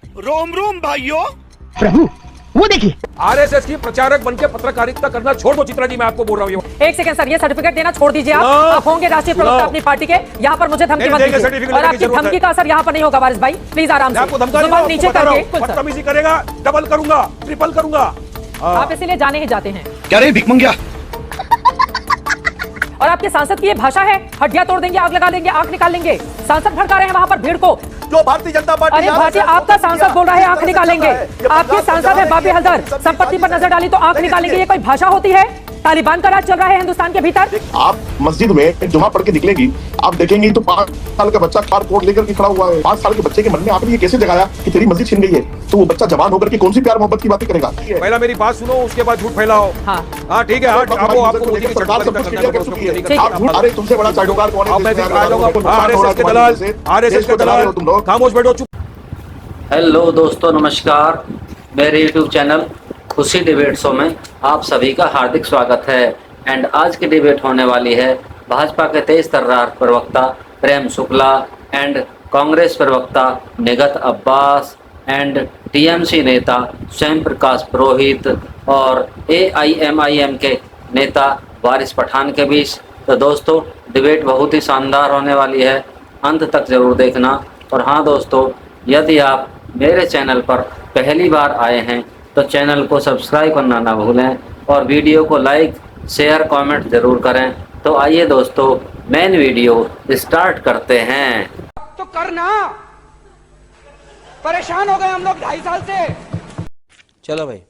रोम रोम भाइयों। प्रभु वो देखिए, आरएसएस की प्रचारक बनके पत्रकारिता करना छोड़ दो चित्रा जी, मैं आपको बोल रहा हूँ। एक सेकंड सर, ये सर्टिफिकेट देना छोड़ दीजिए आप होंगे राष्ट्रीय प्रवक्ता अपनी पार्टी के। यहाँ पर मुझे धमकी मत दीजिए और आपकी धमकी का असर यहाँ पर नहीं होगा वारिस भाई, प्लीज आराम से। आपको धमका जुबान नीचे करके बदतमीजी करेगा, डबल करूंगा, ट्रिपल करूंगा। आप इसीलिए जाने ही जाते हैं। क्या रे भिख मंगिया? और आपके सांसद की ये भाषा है, हड्डियां तोड़ देंगे, आग लगा देंगे, आंख निकाल लेंगे। सांसद भड़का रहे हैं वहां पर भीड़ को। जो भारतीय जनता पार्टी, अरे भारतीय आपका सांसद बोल रहा है आंख निकालेंगे। आपके सांसद है बापी हल्दर, संपत्ति पर नजर डाली तो आंख निकालेंगे। ये कोई भाषा होती है? तालिबान का राज चल रहा है हिंदुस्तान के भीतर। आप मस्जिद में जुमा पढ़ के निकलेगी, आप देखेंगी तो 5 साल का बच्चा कार कोट लेकर के खड़ा हुआ है। 5 साल के बच्चे के मन में आपने ये कैसे जगाया कि तेरी मस्जिद छिन गई है? तो वो बच्चा जवान होकर के कौन सी प्यार मोहब्बत की बातें करेगा? पहला मेरी बात सुनो, उसके बाद झूठ फैलाओ। हाँ ठीक है, आपको मोदी की सरकार सब कुछ क्लियर कर चुकी है। आप अरे तुमसे बड़ा चाटुकार कौन है? आरएसएस के दलाल, तुम लोग खामोश बैठो, चुप। हेलो दोस्तों, नमस्कार। मेरे यूट्यूब चैनल खुशी डिबेट शो में आप सभी का हार्दिक स्वागत है। एंड आज की डिबेट होने वाली है भाजपा के तेज तर्रार प्रवक्ता प्रेम शुक्ला एंड कांग्रेस प्रवक्ता निगत अब्बास एंड टीएमसी नेता स्वयं प्रकाश पुरोहित और एआईएमआईएम के नेता वारिस पठान के बीच। तो दोस्तों, डिबेट बहुत ही शानदार होने वाली है, अंत तक जरूर देखना। और हाँ दोस्तों, यदि आप मेरे चैनल पर पहली बार आए हैं तो चैनल को सब्सक्राइब करना ना भूलें और वीडियो को लाइक शेयर कमेंट जरूर करें। तो आइए दोस्तों, मेन वीडियो स्टार्ट करते हैं। तो करना, परेशान हो गए हम लोग 2.5 साल से। चलो भाई,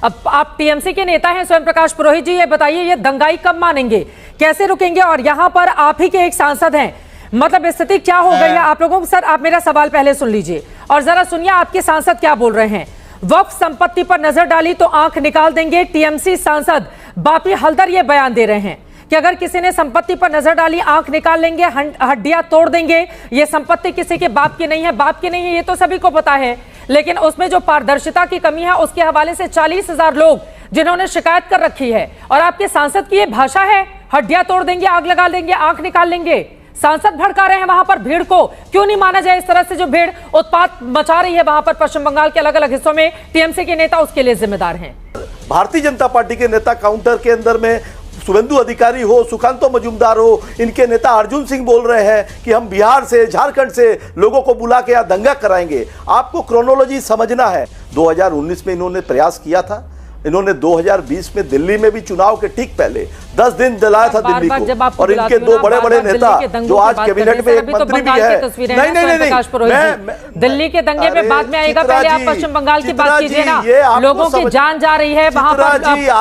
अब आप टीएमसी के नेता हैं स्वयं प्रकाश पुरोहित जी, ये बताइए ये दंगाई कब मानेंगे, कैसे रुकेंगे? और यहाँ पर आप ही के एक सांसद हैं, मतलब स्थिति क्या हो गई है आप लोगों को? सर आप मेरा सवाल पहले सुन लीजिए और जरा सुनिए आपके सांसद क्या बोल रहे हैं। वक्फ संपत्ति पर नजर डाली तो आंख निकाल देंगे। टीएमसी सांसद बापी हल्दर ये बयान दे रहे हैं कि अगर किसी ने संपत्ति पर नजर डाली आंख निकाल लेंगे, हड्डियां तोड़ देंगे। ये संपत्ति किसी के बाप की नहीं है, बाप की नहीं है, ये तो सभी को पता है, लेकिन उसमें जो पारदर्शिता की कमी है उसके हवाले से 40,000 लोग जिन्होंने शिकायत कर रखी है। और आपके सांसद की ये भाषा है, हड्डियां तोड़ देंगे, आग लगा देंगे, आंख निकाल लेंगे। सांसद भड़का रहे हैं वहां पर भीड़ को। क्यों नहीं माना जाए इस तरह से जो भीड़ उत्पात मचा रही है वहां पर पश्चिम बंगाल के अलग अलग हिस्सों में? टीएमसी के नेता उसके लिए जिम्मेदार हैं। भारतीय जनता पार्टी के नेता काउंटर के अंदर में शुभेंदु अधिकारी हो, सुकांतो मजूमदार हो, इनके नेता अर्जुन सिंह बोल रहे हैं कि हम बिहार से, झारखंड से लोगों को बुला के यहाँ दंगा कराएंगे। आपको क्रोनोलॉजी समझना है। 2019 में इन्होंने प्रयास किया था, इन्होंने 2020 में दिल्ली में भी चुनाव के ठीक पहले 10 दिन जलाया था दिल्ली को। और इनके 2 बड़े-बड़े नेता जो आज कैबिनेट में एक मंत्री भी है। नहीं, दिल्ली के दंगे में बाद में आएगा, पहले आप पश्चिम बंगाल की बात कीजिए ना। लोगों की जान जा रही है वहां पर,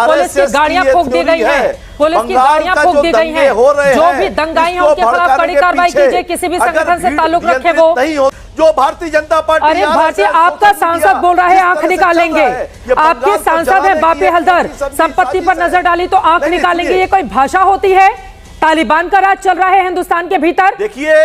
पुलिस की गाड़ियां फूंक दी गई है, पुलिस की गाड़ियां फूंक दी गई हैं। जो भी दंगाई हैं उनके खिलाफ कड़ी कार्रवाई कीजिए, किसी भी संगठन से ताल्लुक रखे वो। जो भारतीय जनता पार्टी, अरे भारतीय आपका सांसद बोल रहा है आंख निकालेंगे। आपके सांसद है बापी हल्दर, संपत्ति पर नजर डाली तो आंख निकालेंगे। ये कोई भाषा होती है? तालिबान का राज चल रहा है हिंदुस्तान के भीतर।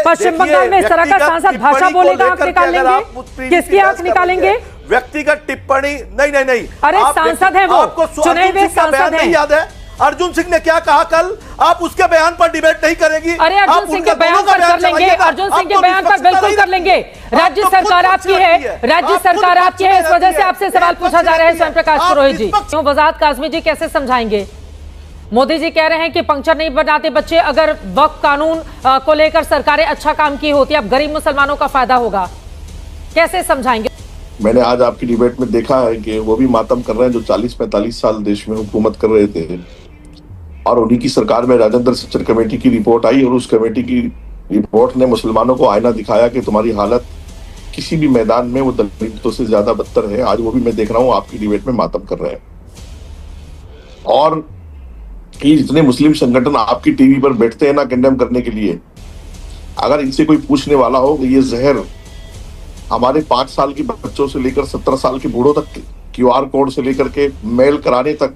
पश्चिम बंगाल में इस तरह का सांसद भाषा बोलेगा आंख निकाल लेंगे? किसकी आंख निकालेंगे? व्यक्तिगत टिप्पणी नहीं। अरे सांसद है वो, चुने हुए सांसद है। याद है अर्जुन सिंह ने क्या कहा कल? आप उसके बयान पर डिबेट नहीं करेंगी? अरे अर्जुन सिंह के बयान पर कर लेंगे, अर्जुन सिंह के बयान पर बिल्कुल कर लेंगे। राज्य सरकार आपकी है, राज्य सरकार आपकी है, इस वजह से आपसे सवाल पूछा जा रहा है स्वयं प्रकाश पुरोहित जी। क्यों वजाहत काज़मी जी कैसे समझाएंगे? मोदी जी कह रहे हैं कि पंक्चर नहीं बनाते बच्चे। अगर वक्फ कानून को लेकर सरकारें अच्छा काम की होती, अब गरीब मुसलमानों का फायदा होगा, कैसे समझाएंगे? मैंने आज आपकी डिबेट में देखा है कि वो भी मातम कर रहे हैं जो 40-45 साल देश में हुकूमत कर रहे थे। और उन्हीं की सरकार में राजेंद्र सच्चर कमेटी की रिपोर्ट आई और उस कमेटी की रिपोर्ट ने मुसलमानों को आईना दिखाया कि तुम्हारी हालत किसी भी मैदान में वो दलितों से ज्यादा बदतर है। आज वो भी मैं देख रहा हूँ आपकी डिबेट में मातम कर रहे हैं। और ये जितने मुस्लिम संगठन आपकी टीवी पर बैठते हैं ना कंडेम करने के लिए, अगर इनसे कोई पूछने वाला हो कि ये जहर हमारे 5 साल के बच्चों से लेकर 17 साल के बूढ़ों तक, QR कोड से लेकर के मेल कराने तक,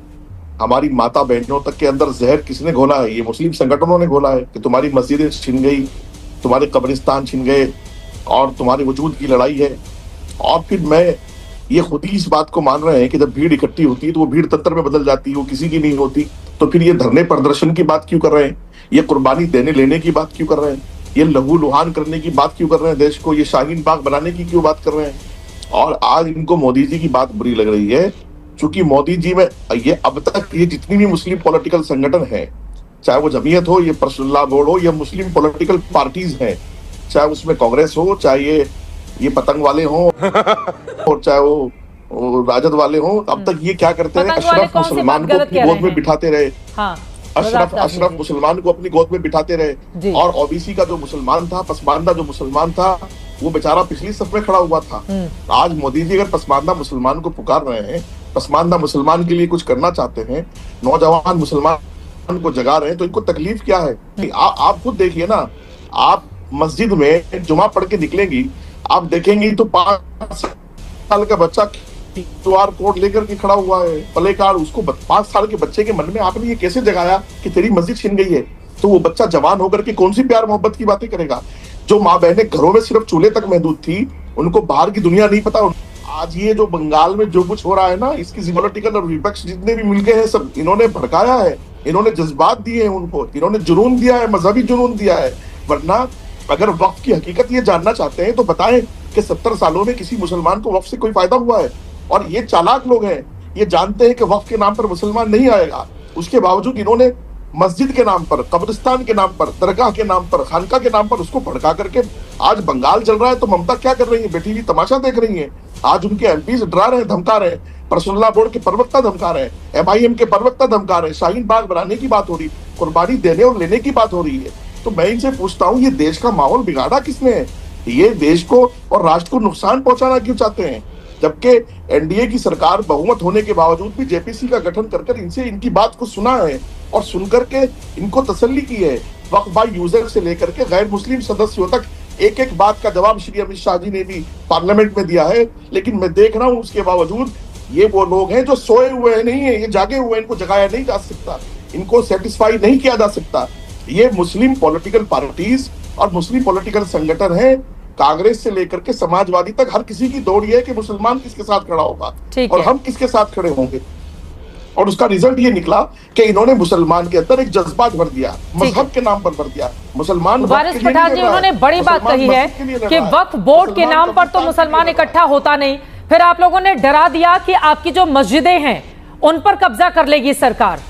हमारी माता बहनों तक के अंदर जहर किसने घोला है? ये मुस्लिम संगठनों ने घोला है कि तुम्हारी मस्जिदें छिन गई, तुम्हारे कब्रिस्तान छिन गए और तुम्हारे वजूद की लड़ाई है। और फिर मैं ये खुद ही इस बात को मान रहे हैं कि जब भीड़ इकट्ठी होती है तो वो भीड़ तंत्र में बदल जाती है, वो किसी की नहीं होती। तो फिर ये धरने प्रदर्शन की बात क्यों कर रहे हैं? ये कुर्बानी देने लेने की बात क्यों कर रहे हैं? ये लहू लुहान करने की बात क्यों कर रहे हैं देश को, ये शाहीन बाग बनाने की क्यों बात कर रहे हैं। और आज इनको मोदी जी की बात बुरी लग रही है, क्योंकि मोदी जी में ये अब तक ये जितनी भी मुस्लिम पॉलिटिकल संगठन है, चाहे वो जमीयत हो, ये पर्सनल बोर्ड हो, या मुस्लिम पॉलिटिकल पार्टीज हैं, चाहे उसमें कांग्रेस हो, चाहे ये पतंग वाले हो और चाहे वो राजद वाले हो, अब तक ये क्या करते हैं, अशरफ मुसलमान को अपनी गोद में बिठाते रहे। हाँ, अशरफ मुसलमान को अपनी गोद में बिठाते रहे, और ओबीसी का जो मुसलमान था, पसमानदा जो मुसलमान था, वो बेचारा पिछली सफ में खड़ा हुआ था। आज मोदी जी अगर पसमानदा मुसलमान को पुकार रहे हैं, पसमानदा मुसलमान के लिए कुछ करना चाहते हैं, नौजवान मुसलमान को जगा रहे हैं, तो इनको तकलीफ क्या है। आप खुद देखिए ना, आप मस्जिद में जुमा पढ़ के निकलेंगी, आप देखेंगी तो 5 साल का बच्चा QR कोड लेकर के खड़ा हुआ है, प्ले कार्ड, उसको 5 साल के बच्चे के मन में आपने ये कैसे जगाया कि तेरी मस्जिद छिन गई है। तो वो बच्चा जवान होकर के कौन सी प्यार मोहब्बत की बातें करेगा। जो माँ बहनें घरों में सिर्फ चूल्हे तक महदूद थी, उनको बाहर की दुनिया नहीं पता। आज ये जो बंगाल में जो कुछ हो रहा है ना, इसकी पॉलिटिकल और विपक्ष जितने भी मिलके हैं, सब इन्होंने भड़काया है, इन्होंने जज्बात दिए हैं उनको, इन्होंने जुनून दिया है, मजहबी जुनून दिया है। वरना अगर वक्फ की हकीकत ये जानना चाहते हैं तो बताएं कि 70 सालों में किसी मुसलमान को वक्फ से कोई फायदा हुआ है। और ये चालाक लोग हैं, ये जानते हैं कि वक्फ के नाम पर मुसलमान नहीं आएगा, उसके बावजूद इन्होंने मस्जिद के नाम पर, कब्रिस्तान के नाम पर, दरगाह के नाम पर, खानका के नाम पर उसको भड़का करके आज बंगाल चल रहा है। तो ममता क्या कर रही है, बैठी हुई तमाशा देख रही है। आज उनके एमपी डरा रहे हैं, धमका रहे हैं, पर्सनल बोर्ड के प्रवक्ता धमका रहे हैं, MIM के प्रवक्ता धमका रहे हैं, शाहीन बाग बनाने की बात हो रही, कुर्बानी देने और लेने की बात हो रही है। तो मैं इनसे पूछता हूँ, ये देश का माहौल बिगाड़ा किसने है? ये देश को और राष्ट्र को नुकसान पहुंचाना क्यों चाहते हैं? जबकि एनडीए की सरकार बहुमत होने के बावजूद भी जेपीसी का गठन कर इनसे इनकी बात को सुना है और सुनकर के इनको तसल्ली की है। वक्फ बाय यूजर से लेकर के गैर मुस्लिम सदस्यों तक एक एक बात का जवाब श्री अमित शाह जी ने भी पार्लियामेंट में दिया है। लेकिन मैं देख रहा हूं उसके बावजूद ये वो लोग हैं जो सोए हुए नहीं है, ये जागे हुए हैं, इनको जगाया नहीं जा सकता, इनको सेटिस्फाई नहीं किया जा सकता। ये मुस्लिम पॉलिटिकल पार्टीज और मुस्लिम पॉलिटिकल संगठन है, कांग्रेस से लेकर के समाजवादी तक हर किसी की दौड़ ये है कि मुसलमान किसके साथ खड़ा होगा और हम किसके साथ खड़े होंगे। और उसका रिजल्ट ये निकला कि इन्होंने मुसलमान के अंदर एक जज्बा भर दिया, मजहब के नाम पर भर दिया। मुसलमान वारिस पठान जी, उन्होंने बड़ी बात कही है कि वक्फ बोर्ड के नाम पर तो मुसलमान इकट्ठा होता नहीं, फिर आप लोगों ने डरा दिया कि आपकी जो मस्जिदें हैं उन पर कब्जा कर लेगी सरकार।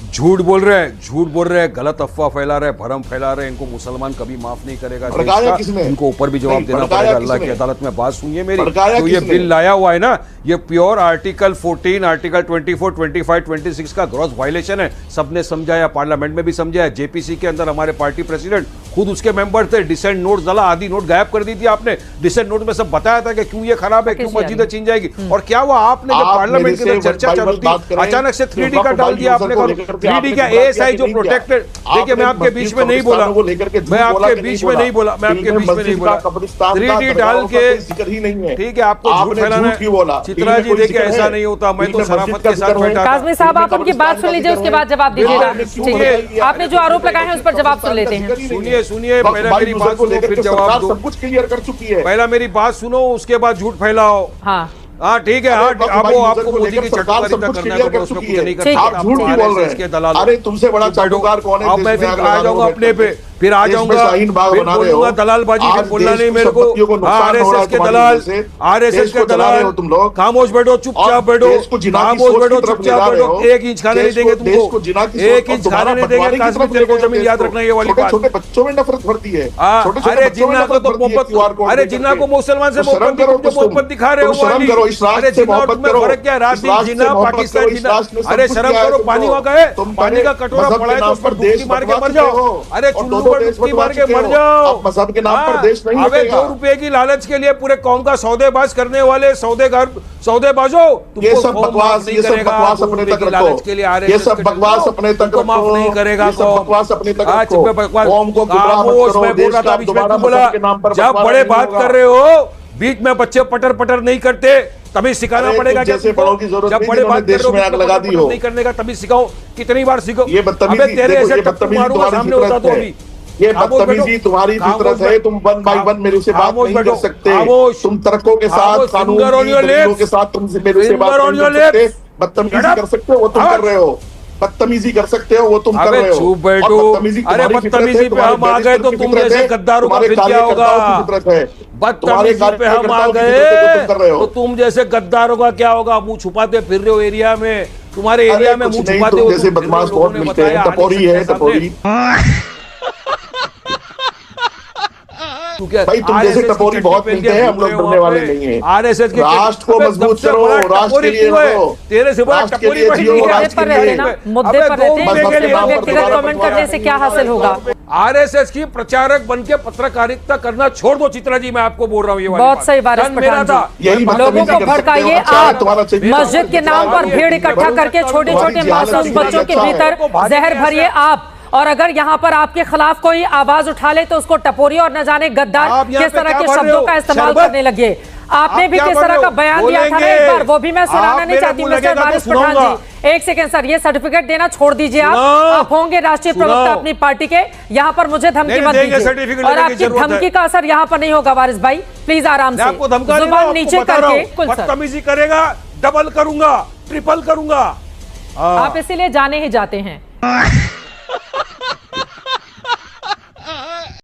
झूठ बोल रहे हैं, गलत अफवाह फैला रहे हैं, भरम फैला रहे हैं। इनको मुसलमान कभी माफ नहीं करेगा, इनको ऊपर भी जवाब देना पड़ेगा अल्लाह की अदालत में। बात सुनिए मेरी, तो ये बिल लाया हुआ है ना, ये प्योर आर्टिकल 14, आर्टिकल 24, 25, 26 का ग्रॉस वायलेशन है। सबने समझाया, पार्लियामेंट में भी समझाया, जेपीसी के अंदर हमारे पार्टी प्रेसिडेंट खुद उसके मेंबर थे। डिसेंट नोट डाला, आधी नोट गायब कर दी थी आपने। डिसेंट नोट में सब बताया था कि क्यों ये खराब है, क्यों मस्जिदें छीन जाएगी। और क्या हुआ, आपने जब पार्लियामेंट के अंदर चर्चा चल रही थी, अचानक से 3D का डाल दिया आपने। 3D का ASI जो प्रोटेक्टेड, देखिए मैं आपके बीच में नहीं बोला, मैं आपके बीच में नहीं बोला, मैं आपके बीच में नहीं बोला। 3D डाल के, ठीक है, आपको झूठ फैलाना है। चित्रा जी देखिए ऐसा नहीं होता, मैं तो शराफत के साथ बैठा। काज़मी साहब, आप उनकी बात सुन लीजिए, उसके बाद जवाब दीजिएगा। ठीक है, आपने जो आरोप लगाए हैं उस पर जवाब सुन लेते हैं। सुनिए, पहले मेरी बात सुनो फिर जवाब दो। सब कुछ क्लियर कर चुकी है, पहला मेरी बात सुनो, उसके बाद झूठ फैलाओ। हाँ ठीक है, आपको मोदी की सरकार सब कुछ क्लियर कर चुकी है, आप झूठ क्यों बोल रहे हैं? अरे तुमसे बड़ा चाटुकार कौन है? अब मैं फिर आ जाऊंगा अपने पे, फिर आ जाऊंगा, बोलूंगा दलालबाजी, फिर बोलना नहीं मेरे को। RSS के दलाल, RSS के दलाल, तुम लोग खामोश बैठो, चुपचाप बैठो, खामोश बैठो, चुपचाप बैठो। 1 इंच खाने नहीं देंगे तुमको, 1 इंच खाने नहीं देंगे। काश्मीर तेरे को जमीन याद रखना, ये वाली बात। छोटे बच्चों में नफरत भरती है। अरे जिन्ना को तो मोहब्बत, अरे जिन्ना को मुसलमान से मोहब्बत दिखा रहे हो। अरे जिन्ना और तुम्हें फर्क क्या? रात दिन जिन्ना, पाकिस्तान जिन्ना। अरे शर्म करो, पानी वहां गए, पानी का कटोरा पड़ा है तो उस पर डुबकी मार के मर जाओ। अरे चुल्लू पर डुबकी मार के मर जाओ। मजहब के नाम पर देश नहीं अबे 2 रुपए की लालच के लिए पूरे कौम का सौदेबाज करने वाले सौदेबाजों, ये सब बकवास, ये सब बकवास अपने तक रखो, ये सब बकवास अपने तक रखो, माफ नहीं करेगा बकवास अपने तक रखो। कौम को बोला, जब बड़े बात कर रहे हो बीच में बच्चे पटर पटर नहीं करते, तभी सिखाना पड़ेगा। जैसे बड़ों की जरूरत जब बड़े बात देश में आग लगा दी हो, नहीं करने का तभी सिखाओ। कितनी बार सिखाओ? ये बदतमीजी, तेरे ऐसे सामने होता तो अभी ये बदतमीजी तुम्हारी फितरत है। तुम 1 by 1 मेरे से बात नहीं कर सकते। तुम तर्कों के साथ, कानून के साथ तुम मेरे से बात नहीं कर सकते, बदतमीजी कर सकते हो, वो तुम कर रहे हो। बदतमीजी कर सकते हो वो तुम कर अबे रहे हो। चुप बैठो। और बदतमीजी अरे तुम्हारी फितरत बदतमीजी है, पे तुम्हारे हम आ गए बैरिस्टर तो की तुम फितरत जैसे है, गद्दारों का तुम्हारे फिर क्या होगा? कार्यकर्ताओं की फितरत है, तुम्हारे बदतमीजी पे हम आ कार्यकर्ताओं की गए फितरत है जो तुम कर रहे हो। तो तुम जैसे गद्दारों का क्या होगा? मुंह छुपाते फिर रहे हो एरिया में, तुम्हारे अरे एरिया में कुछ मुंह नहीं, छुपाते तुम हो जैसे तुम फिर बदमाश लोगों बहुत ने मिलते हैं, बताया, टपोरी आने है से टपोरी। तू क्या भाई तुम जैसे टपोरी बहुत मिलते हैं, हम लोग डरने वाले नहीं हैं। आरएसएस के राष्ट्र को मजबूत करो, राष्ट्र के लिए लड़ो, तेरे से बड़ा राष्ट्र के टपोरी लिए बड़ी जियो, नहीं है। राष्ट्र पर के रहते लिए। ना, मुद्दे पर रहते हैं, बस इसके अपने लिए नाम पर व्यक्तिगत दोबारा कमेंट बंटवारा करने से क्या हासिल होगा? आरएसएस की प्रचारक बन के पत्रकारिता करना छोड़ दो चित्रा जी, मैं आपको बोल रहा हूँ ये वाली बहुत बात। सही वारिस सन मेरा पठान था। जी। यही लोगों बदतमीजी को कर सकते हो, भड़काइए अच्छा है, आप, तुम्हारा चाहिए। मस्जिद के नाम पर भीड़ इकट्ठा करके छोटे छोटे मासूम बच्चों के भीतर जहर भरिए आप, और अगर यहाँ पर आपके खिलाफ कोई आवाज उठा ले तो उसको टपोरी और न जाने गद्दार आप यहाँ किस पे तरह क्या के भर रहे शब्दों हो? का इस्तेमाल शरबत? करने लगे। आपने आप भी क्या किस भर तरह रहे का हो? बयान दिया था ना एक बार, वो भी मैं सुनाना आप नहीं मेरे चाहती। मुंह मिस्टर लगेगा तो वारिस पठान सुनाऊंगा। जी, एक सेकंड सर, ये सर्टिफिकेट देना छोड़ दीजिए आप। सुनाओ। आप होंगे राष्ट्रीय प्रवक्ता सुनाओ। अपनी पार्टी के, यहाँ पर मुझे धमकी नहीं मत देंगे, दीजिए, सर्टिफिकेट और लेने की आपकी जरूरत है। धमकी का असर यहाँ पर नहीं होगा वारिस भाई, प्लीज आराम मैं से आपको धमका नहीं रहा हूं, जुबान नीचे आपको बता रहा करके। हूं। कुल सर, बदतमीजी करेगा डबल करूंगा, ट्रिपल करूंगा। आप इसीलिए जाने ही जाते हैं।